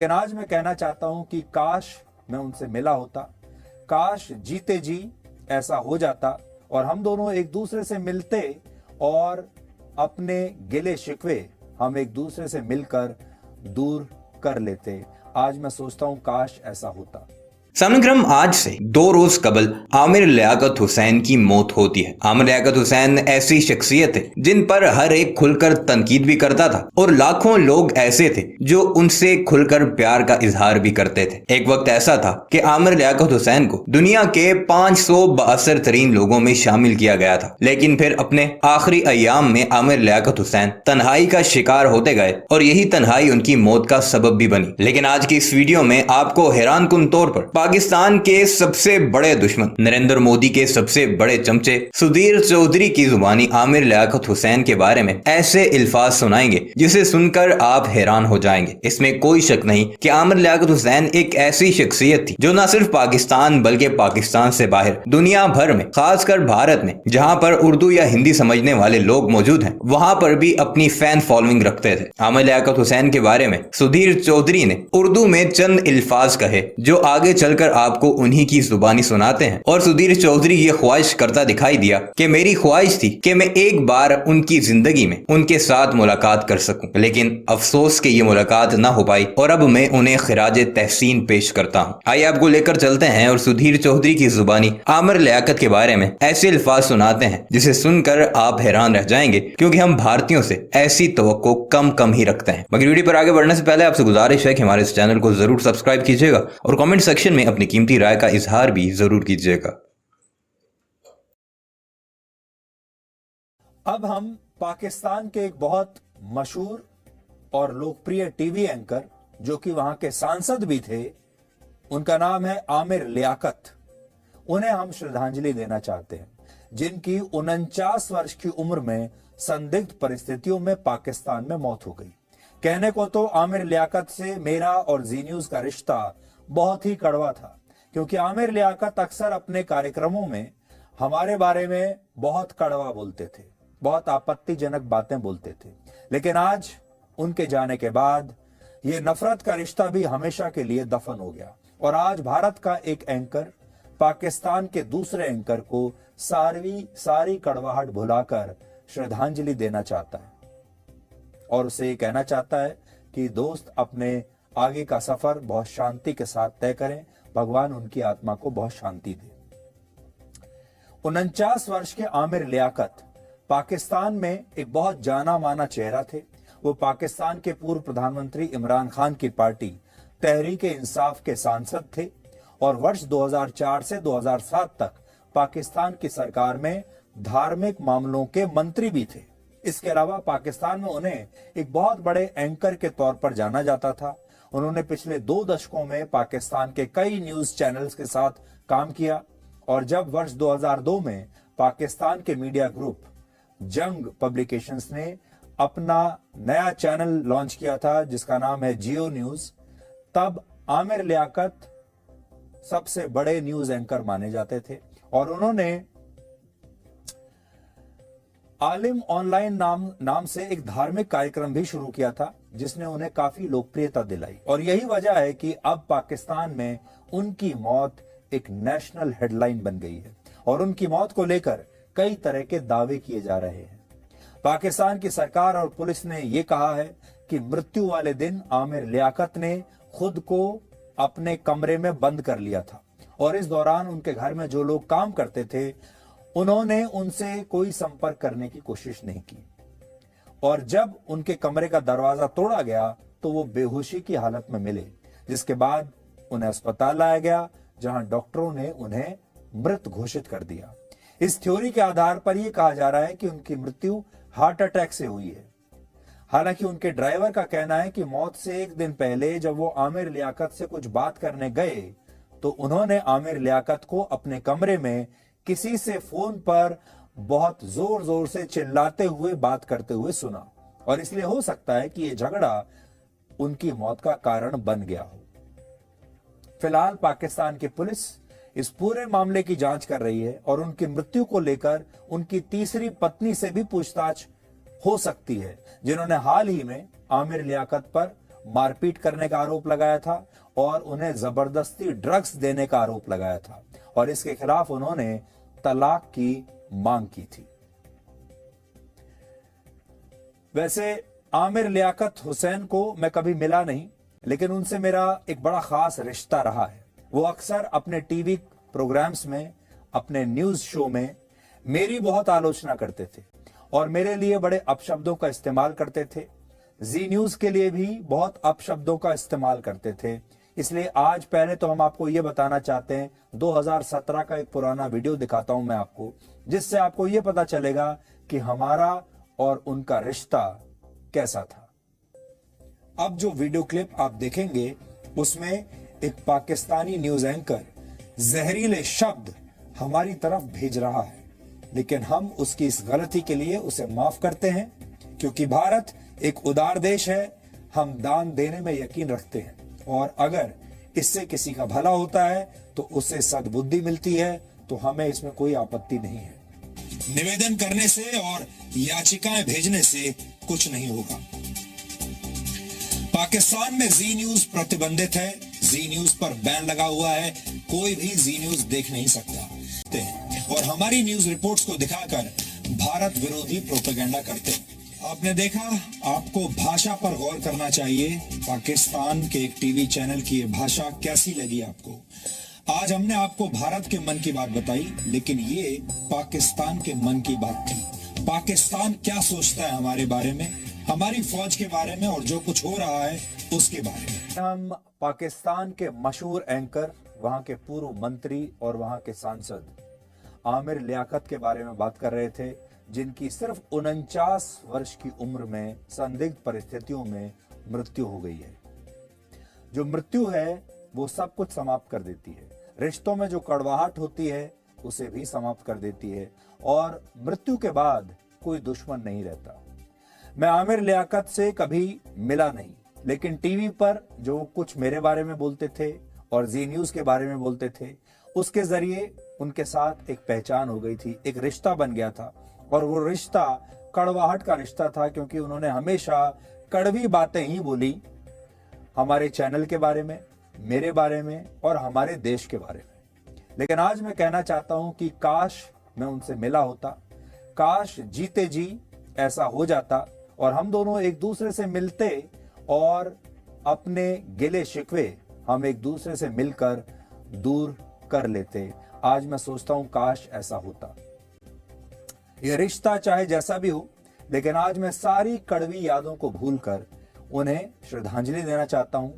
लेकिन आज मैं कहना चाहता हूं कि काश मैं उनसे मिला होता, काश जीते जी ऐसा हो जाता और हम दोनों एक दूसरे से मिलते और अपने गिले शिकवे हम एक दूसरे से मिलकर दूर कर लेते। आज मैं सोचता हूं काश ऐसा होता। समग्रम आज से 2 रोज कबल आमिर लियाकत हुसैन की मौत होती है। आमिर लियाकत हुसैन ऐसी शख्सियत है जिन पर हर एक खुलकर तनकीद भी करता था और लाखों लोग ऐसे थे जो उनसे खुलकर प्यार का इजहार भी करते थे। एक वक्त ऐसा था कि आमिर लियाकत हुसैन को दुनिया के 572 तरीन लोगों में शामिल किया गया था, लेकिन फिर अपने आखिरी अयाम में आमिर लियाकत हुसैन तन्हाई का शिकार होते गए और यही तन्हाई उनकी मौत का सबब भी बनी। लेकिन आज की इस वीडियो में आपको हैरानकुन तौर पर पाकिस्तान के सबसे बड़े दुश्मन नरेंद्र मोदी के सबसे बड़े चमचे सुधीर चौधरी की जुबानी आमिर लियाकत हुसैन के बारे में ऐसे अल्फाज सुनाएंगे जिसे सुनकर आप हैरान हो जाएंगे। इसमें कोई शक नहीं कि आमिर लियाकत हुसैन एक ऐसी शख्सियत थी जो न सिर्फ पाकिस्तान बल्कि पाकिस्तान से बाहर दुनिया भर में, खासकर भारत में जहां पर उर्दू या हिंदी समझने वाले लोग मौजूद हैं, वहां पर भी अपनी फैन फॉलोइंग रखते थे। आमिर लियाकत हुसैन के बारे में सुधीर चौधरी ने उर्दू में चंद अल्फाज कहे जो आगे चलकर आपको उन्हीं की जुबानी सुनाते हैं। और सुधीर चौधरी ये ख्वाहिश करता दिखाई दिया कि मेरी ख्वाहिश थी कि मैं एक बार उनकी जिंदगी में उनके साथ मुलाकात कर सकूं, लेकिन अफसोस कि ये मुलाकात ना हो पाई और अब मैं उन्हें खिराज तहसीन पेश करता हूं। आइए आपको लेकर चलते हैं और सुधीर चौधरी की जुबानी आमिर लियाकत के बारे में ऐसे अल्फाज सुनाते हैं जिसे सुनकर आप हैरान रह जाएंगे, क्योंकि हम भारतीयों से ऐसी तवक्को कम ही रखते हैं। मगर वीडियो पर आगे बढ़ने से पहले आपसे गुजारिश है कि हमारे इस चैनल को जरूर सब्सक्राइब कीजिएगा और कमेंट सेक्शन में अपनी कीमती राय का इजहार भी जरूर कीजिएगा। अब हम पाकिस्तान के एक बहुत मशहूर और लोकप्रिय टीवी एंकर जो कि वहां के सांसद भी थे, उनका नाम है आमिर लियाकत। उन्हें हम श्रद्धांजलि देना चाहते हैं, जिनकी 49 वर्ष की उम्र में संदिग्ध परिस्थितियों में पाकिस्तान में मौत हो गई। कहने को तो आमिर लियाकत से मेरा और जी न्यूज का रिश्ता बहुत ही कड़वा था, क्योंकि आमिर लियाकत अक्सर अपने कार्यक्रमों में हमारे बारे में बहुत कड़वा बोलते थे, बहुत आपत्तिजनक बातें बोलते थे। लेकिन आज उनके जाने के बाद ये नफरत का रिश्ता भी हमेशा के लिए दफन हो गया और आज भारत का एक एंकर पाकिस्तान के दूसरे एंकर को सारी कड़वाहट भुलाकर श्रद्धांजलि देना चाहता है और उसे कहना चाहता है कि दोस्त, अपने आगे का सफर बहुत शांति के साथ तय करें, भगवान उनकी आत्मा को बहुत शांति दे। 49 वर्ष के आमिर लियाकत पाकिस्तान में एक बहुत जाना माना चेहरा थे। वो पाकिस्तान के पूर्व प्रधानमंत्री इमरान खान की पार्टी तहरीक-ए-इंसाफ के सांसद थे और वर्ष 2004 से 2007 तक पाकिस्तान की सरकार में धार्मिक मामलों के मंत्री भी थे। इसके अलावा पाकिस्तान में उन्हें एक बहुत बड़े एंकर के तौर पर जाना जाता था। उन्होंने पिछले 2 दशकों में पाकिस्तान के कई न्यूज चैनल्स के साथ काम किया और जब वर्ष 2002 में पाकिस्तान के मीडिया ग्रुप जंग पब्लिकेशंस ने अपना नया चैनल लॉन्च किया था जिसका नाम है जियो न्यूज, तब आमिर लियाकत सबसे बड़े न्यूज एंकर माने जाते थे और उन्होंने आलिम ऑनलाइन नाम से एक धार्मिक कार्यक्रम भी शुरू किया था जिसने उन्हें काफी लोकप्रियता दिलाई। और यही वजह है कि अब पाकिस्तान में उनकी मौत एक नेशनल हेडलाइन बन गई है और उनकी मौत को लेकर कई तरह के दावे किए जा रहे हैं। पाकिस्तान की सरकार और पुलिस ने यह कहा है कि मृत्यु वाले दिन आमिर लियाकत ने खुद को अपने कमरे में बंद कर लिया था और इस दौरान उनके घर में जो लोग काम करते थे उन्होंने उनसे कोई संपर्क करने की कोशिश नहीं की और जब उनके कमरे का दरवाजा तोड़ा गया तो वो बेहोशी की हालत में मिले, जिसके बाद उन्हें अस्पताल लाया गया जहां डॉक्टरों ने उन्हें मृत घोषित कर दिया। इस थ्योरी के आधार पर यह कहा जा रहा है कि उनकी मृत्यु हार्ट अटैक से हुई है। हालांकि उनके ड्राइवर का कहना है कि मौत से एक दिन पहले जब वो आमिर लियाकत से कुछ बात करने गए तो उन्होंने आमिर लियाकत को अपने कमरे में किसी से फोन पर बहुत जोर से चिल्लाते हुए बात करते हुए सुना और इसलिए हो सकता है कि यह झगड़ा उनकी मौत का कारण बन गया हो। फिलहाल पाकिस्तान की पुलिस इस पूरे मामले की जांच कर रही है और उनकी मृत्यु को लेकर उनकी तीसरी पत्नी से भी पूछताछ हो सकती है, जिन्होंने हाल ही में आमिर लियाकत पर मारपीट करने का आरोप लगाया था और उन्हें जबरदस्ती ड्रग्स देने का आरोप लगाया था और इसके खिलाफ उन्होंने तलाक की मांग की थी। वैसे आमिर लियाकत हुसैन को मैं कभी मिला नहीं, लेकिन उनसे मेरा एक बड़ा खास रिश्ता रहा है। वो अक्सर अपने टीवी प्रोग्राम्स में, अपने न्यूज शो में मेरी बहुत आलोचना करते थे और मेरे लिए बड़े अपशब्दों का इस्तेमाल करते थे। जी न्यूज के लिए भी बहुत अपशब्दों का इस्तेमाल करते थे। इसलिए आज पहले तो हम आपको यह बताना चाहते हैं, 2017 का एक पुराना वीडियो दिखाता हूं मैं आपको, जिससे आपको यह पता चलेगा कि हमारा और उनका रिश्ता कैसा था। अब जो वीडियो क्लिप आप देखेंगे उसमें एक पाकिस्तानी न्यूज एंकर जहरीले शब्द हमारी तरफ भेज रहा है, लेकिन हम उसकी इस गलती के लिए उसे माफ करते हैं, क्योंकि भारत एक उदार देश है। हम दान देने में यकीन रखते हैं और अगर इससे किसी का भला होता है तो उससे सद्बुद्धि मिलती है, तो हमें इसमें कोई आपत्ति नहीं है। निवेदन करने से और याचिकाएं भेजने से कुछ नहीं होगा। पाकिस्तान में जी न्यूज प्रतिबंधित है। जी न्यूज पर बैन लगा हुआ है, कोई भी जी न्यूज देख नहीं सकता और हमारी न्यूज रिपोर्ट्स को दिखाकर भारत विरोधी प्रोपेगेंडा करते हैं। आपने देखा, आपको भाषा पर गौर करना चाहिए। पाकिस्तान के एक टीवी चैनल की ये भाषा कैसी लगी आपको? आज हमने आपको भारत के मन की बात बताई, लेकिन ये पाकिस्तान के मन की बात थी। पाकिस्तान क्या सोचता है हमारे बारे में, हमारी फौज के बारे में और जो कुछ हो रहा है उसके बारे में। हम पाकिस्तान के मशहूर एंकर, वहां के पूर्व मंत्री और वहां के सांसद आमिर लियाकत के बारे में बात कर रहे थे, जिनकी सिर्फ 49 वर्ष की उम्र में संदिग्ध परिस्थितियों में मृत्यु हो गई है। जो मृत्यु है वो सब कुछ समाप्त कर देती है। रिश्तों में जो कड़वाहट होती है उसे भी समाप्त कर देती है और मृत्यु के बाद कोई दुश्मन नहीं रहता। मैं आमिर लियाकत से कभी मिला नहीं, लेकिन टीवी पर जो कुछ मेरे बारे में बोलते थे और जी न्यूज के बारे में बोलते थे, उसके जरिए उनके साथ एक पहचान हो गई थी, एक रिश्ता बन गया था और वो रिश्ता कड़वाहट का रिश्ता था, क्योंकि उन्होंने हमेशा कड़वी बातें ही बोली हमारे चैनल के बारे में, मेरे बारे में और हमारे देश के बारे में। लेकिन आज मैं कहना चाहता हूं कि काश मैं उनसे मिला होता, काश जीते जी ऐसा हो जाता और हम दोनों एक दूसरे से मिलते और अपने गिले शिकवे हम एक दूसरे से मिलकर दूर कर लेते। आज मैं सोचता हूं काश ऐसा होता। यह रिश्ता चाहे जैसा भी हो, लेकिन आज मैं सारी कड़वी यादों को भूलकर उन्हें श्रद्धांजलि देना चाहता हूं।